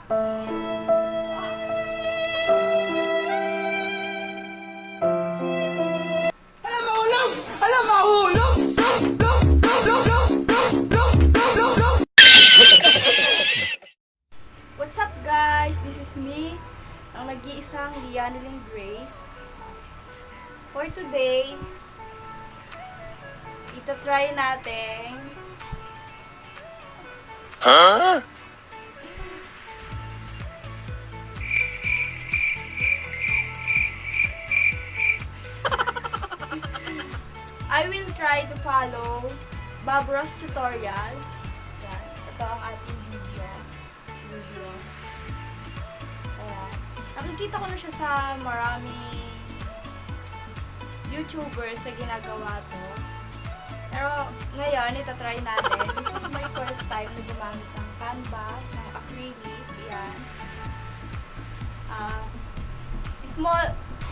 What's up guys? This is me, ang nag-iisang Leannielyn Grace. For today, ito-try natin I will try to follow Bob Ross tutorial. Yan. Ito ang ating video. Ayan. Nakikita ko na siya sa maraming YouTubers na ginagawa to. Pero ngayon, ito-try natin. This is my first time na gumamit ng canvas, ng acrylic. Ayan.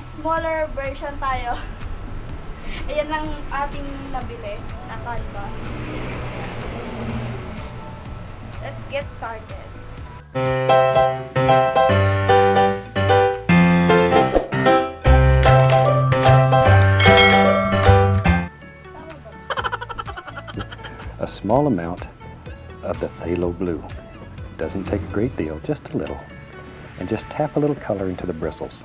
Smaller version tayo. Ayan ang ating nabili na canvas. Let's get started. A small amount of the phthalo blue. Doesn't take a great deal, just a little. And just tap a little color into the bristles.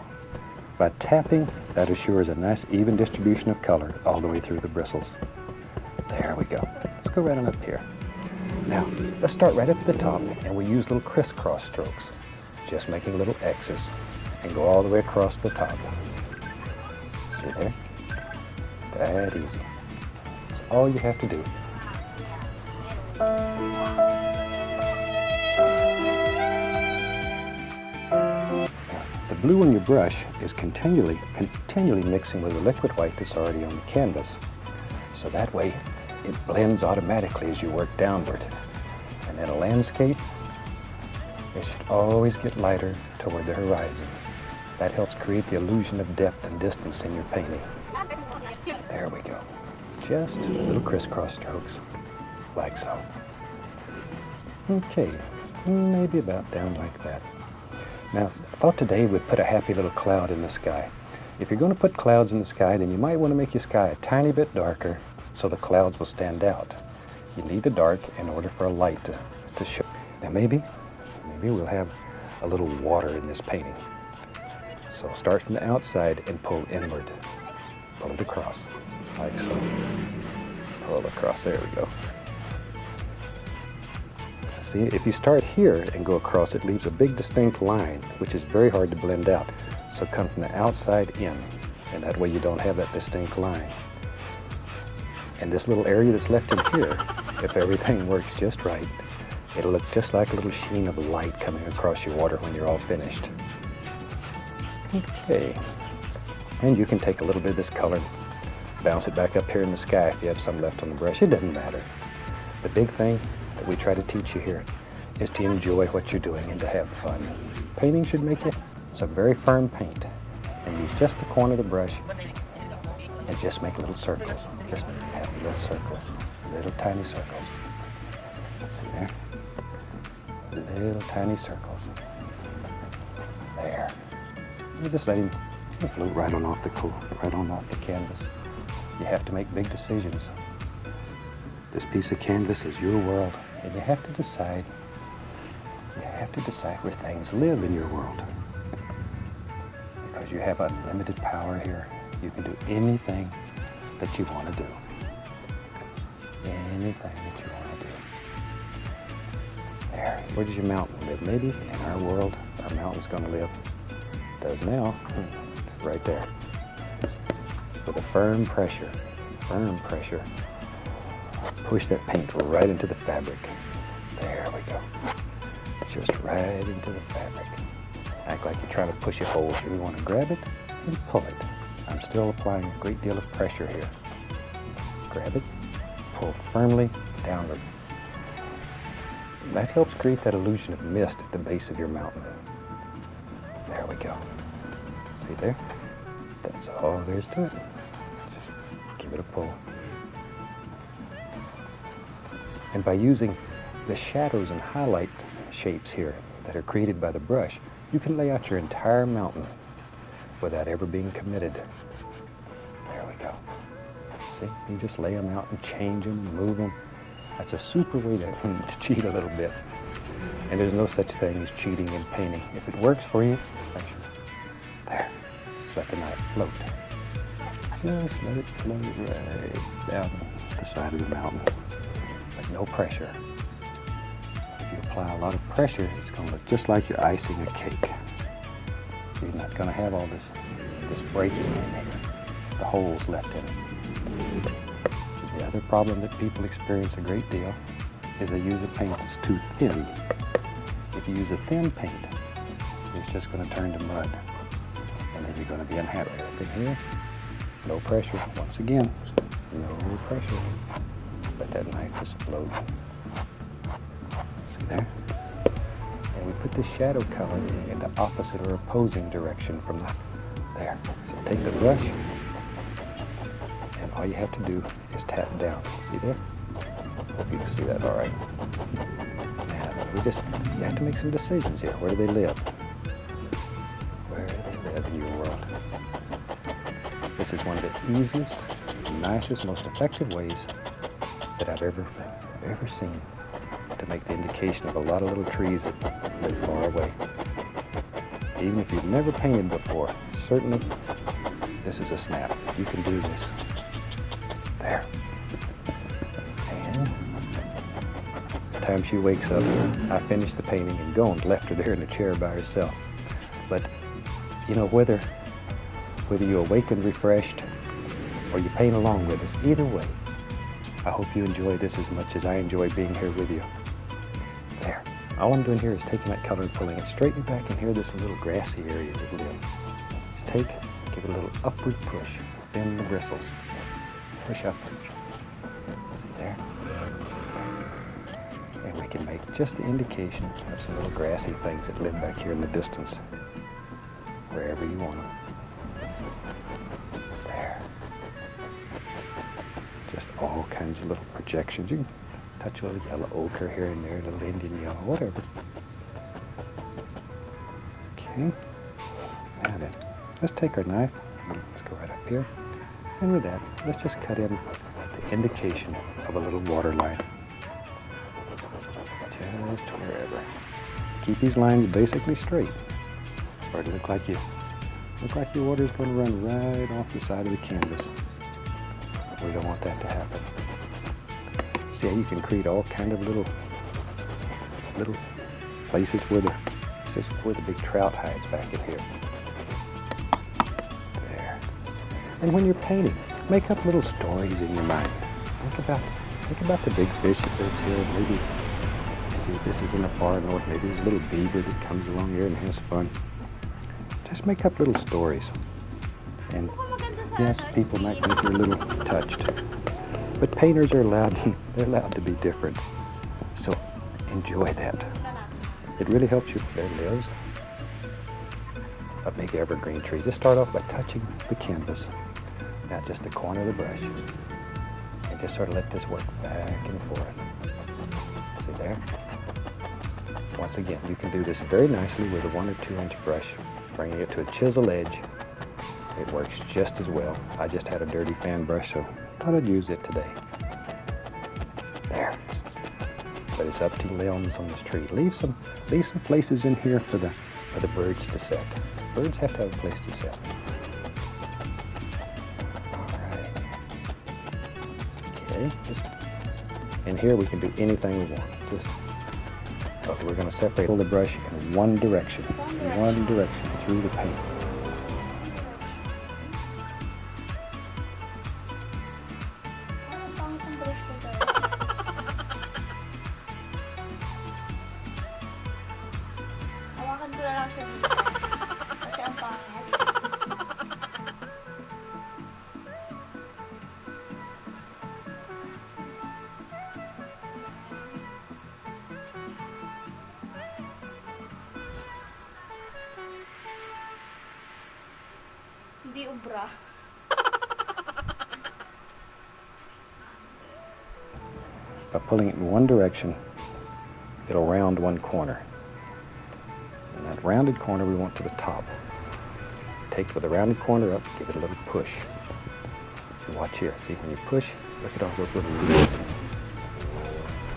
By tapping, that assures a nice even distribution of color all the way through the bristles. There we go. Let's go right on up here. Now, let's start right up at the top, and we use little crisscross strokes. Just making little X's, and go all the way across the top. See there? That easy. That's all you have to do. The blue on your brush is continually mixing with the liquid white that's already on the canvas. So that way it blends automatically as you work downward. And in a landscape, it should always get lighter toward the horizon. That helps create the illusion of depth and distance in your painting. There we go. Just little crisscross strokes, like so. Okay, maybe about down like that. Now, I thought today we'd put a happy little cloud in the sky. If you're going to put clouds in the sky, then you might want to make your sky a tiny bit darker so the clouds will stand out. You need the dark in order for a light to show. Now maybe we'll have a little water in this painting. So start from the outside and pull inward. Pull it across, like so. Pull it across, there we go. See, if you start here and go across, it leaves a big distinct line, which is very hard to blend out. So come from the outside in, and that way you don't have that distinct line. And this little area that's left in here, if everything works just right, it'll look just like a little sheen of light coming across your water when you're all finished. Okay, and you can take a little bit of this color, bounce it back up here in the sky if you have some left on the brush. It doesn't matter. The big thing that we try to teach you here is to enjoy what you're doing and to have fun. Painting should make you some very firm paint, and use just the corner of the brush and just make little circles. Just have little circles, little tiny circles. See there? Little tiny circles. There. You just let him float right on off the canvas. You have to make big decisions. This piece of canvas is your world, and you have to decide where things live in your world. Because you have unlimited power here. You can do anything that you want to do. Anything that you want to do. There, where does your mountain live? Maybe in our world, our mountain's going to live. It does now, right there. With a firm pressure, push that paint right into the fabric. There we go. Just right into the fabric. Act like you're trying to push a hole. You want to grab it and pull it. I'm still applying a great deal of pressure here. Grab it, pull firmly downward. That helps create that illusion of mist at the base of your mountain. There we go. See there? That's all there is to it. Just give it a pull. And by using the shadows and highlight shapes here, that are created by the brush, you can lay out your entire mountain without ever being committed. There we go. See, you just lay them out and change them and move them. That's a super way to cheat a little bit. And there's no such thing as cheating in painting. If it works for you, there, just let the knife float. Just let it float right down the side of the mountain, but no pressure. If you apply a lot of pressure, it's going to look just like you're icing a cake. You're not going to have all this breaking in there, the holes left in it. The other problem that people experience a great deal is they use a paint that's too thin. If you use a thin paint, it's just going to turn to mud, and then you're going to be unhappy. Look in here, no pressure. Once again, no pressure. Let that knife just float. See there? And we put the shadow color in the opposite or opposing direction from the, there. So take the brush, and all you have to do is tap down. See there? Hope you can see that all right. Now, you have to make some decisions here. Where do they live? Where do they live in your world? This is one of the easiest, nicest, most effective ways that I've ever seen to make the indication of a lot of little trees that live far away. Even if you've never painted before, certainly this is a snap. You can do this. There. And the time she wakes up, I finish the painting and gone, left her there in the chair by herself. But, you know, whether you awaken refreshed or you paint along with us, either way, I hope you enjoy this as much as I enjoy being here with you. There. All I'm doing here is taking that color and pulling it straight back, and here this little grassy area that live. Just give it a little upward push, bend the bristles, push upward. See there? And we can make just the indication of some little grassy things that live back here in the distance, wherever you want them. There. Just all kinds of little projections. You can touch a little yellow ochre here and there, a little Indian yellow, whatever. Okay. Now then, let's take our knife. Let's go right up here. And with that, let's just cut in the indication of a little water line. Just wherever. Keep these lines basically straight, or it'll look like your water's going to run right off the side of the canvas. We don't want that to happen. See how you can create all kind of little places where the big trout hides back in here. There. And when you're painting, make up little stories in your mind. Think about the big fish that lives here. Maybe this is in the far north. Maybe there's a little beaver that comes along here and has fun. Just make up little stories. And yes, people might think you're a little touched, but painters are allowed to be different. So enjoy that. It really helps you. There lives a big evergreen tree. Just start off by touching the canvas, not just the corner of the brush, and just sort of let this work back and forth. See there? Once again, you can do this very nicely with a 1 or 2 inch brush, bringing it to a chisel edge. It works just as well. I just had a dirty fan brush, so thought I'd use it today. There. But it's up to the limbs on this tree. Leave some places in here for the birds to set. Birds have to have a place to set. All right. Okay. And here we can do anything we want. Because we're going to separate the brush in one direction through the paint. Hawakan ko na lang siya dito. Kasi ang pangit. Hindi ubra. By pulling it in one direction, it'll round one corner. rounded corner we want to the top. Take with the rounded corner up, give it a little push. So watch here. See, when you push, look at all those little leaves.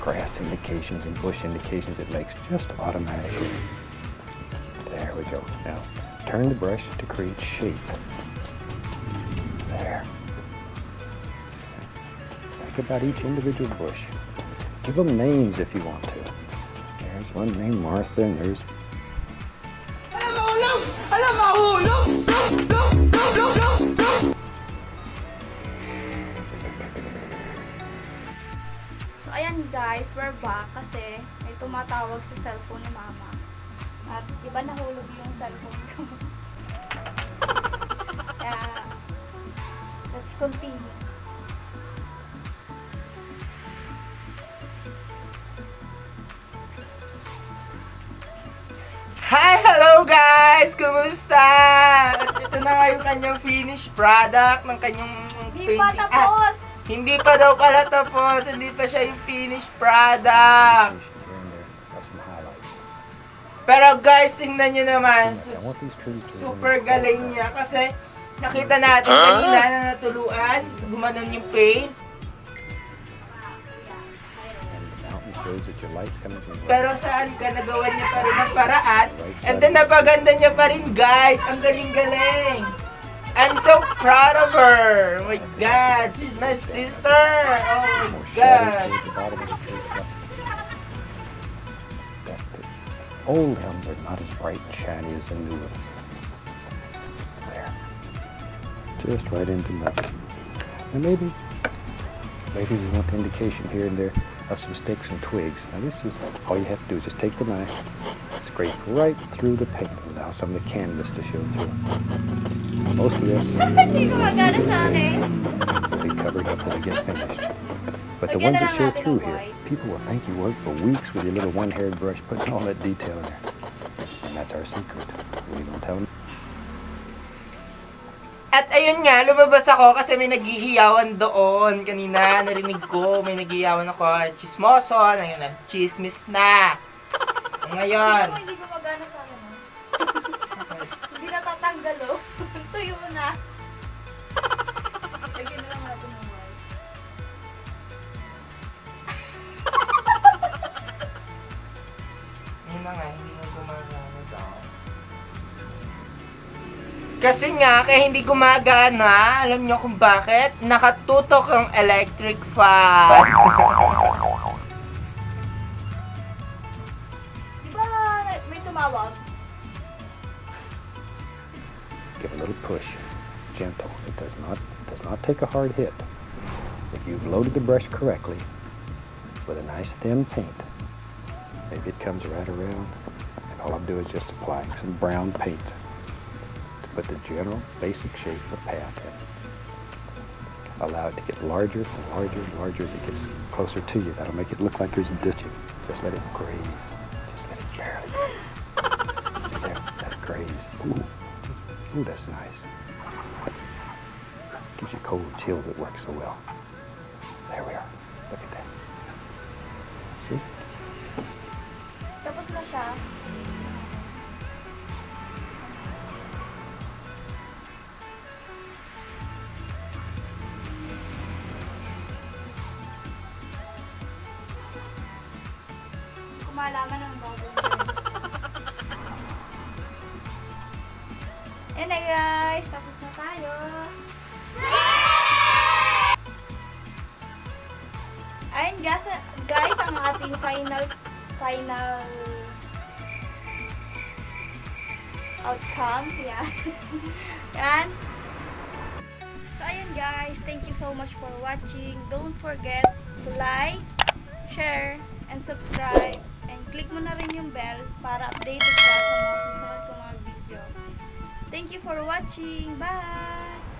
Grass indications and bush indications it makes just automatically. There we go. Now, turn the brush to create shape. There. Think about each individual bush. Give them names if you want to. There's one named Martha, and there's... So, ayan guys, we're back kasi may tumatawag sa cellphone ni Mama. At iba nahulog yung cellphone ko. Kaya, let's continue. Hi! Hello guys! Kumusta? At ito na nga yung kanyang finished product ng kanyang Hindi pa tapos! Hindi pa daw pala tapos. Hindi pa siya yung finished product. Pero guys, tingnan nyo naman. Super galing niya. Kasi nakita natin kanina na natuluan. Gumanon yung paint. Pero saan ka nagawa niya pa rin ang paraan? And then napaganda niya pa rin guys. Ang galing-galing. I'm so proud of her. Oh my God. She's my sister. Oh my God. Old helms are not as bright and shiny as the new ones. There. Just right into nothing. And maybe we want the indication here and there of some sticks and twigs. Now this is, all you have to do is just take the knife, scrape right through the paint. Allow some of the canvas to show through. Most of this Hindi ko magana sa akin. will be covered up when we get finished. But the ones that show through here, people will think you worked for weeks with your little one-haired brush putting all that detail in there. And that's our secret. We don't tell them. At ayun nga, lumabas ako kasi may naghihiyawan doon. Kanina, narinig ko, may naghihiyawan ako. Chismoso, nag-chismis na. Ngayon. Hindi ko magana sa akin. Hindi natatanggal oh. Tuyo na. Lagyan na lang natin ng white. Yun na nga, hindi na gumagana daw. Kasi nga, kaya hindi gumagana. Alam niyo kung bakit? Nakatutok ang electric fan. Di ba may tumawag? Give a little push, gentle. It does not take a hard hit. If you've loaded the brush correctly with a nice thin paint, maybe it comes right around, and all I'm doing is just applying some brown paint to put the general basic shape of the path in. Allow it to get larger and larger and larger as it gets closer to you. That'll make it look like there's ditching. Just let it graze. Just let it barely graze. See there? Let it graze. Ooh. Ooh, that's nice. Gives you cold chill that works so well. There we are. Look at that. See? Tapos na siya. Kumalaman ng bagong Yan na guys, tapos na tayo. Ayun guys, ang ating final outcome. Yan. Yan. So ayun guys, thank you so much for watching. Don't forget to like, share, and subscribe. And click mo na rin yung bell para updated ka sa mga susunod kong mga video. Thank you for watching. Bye!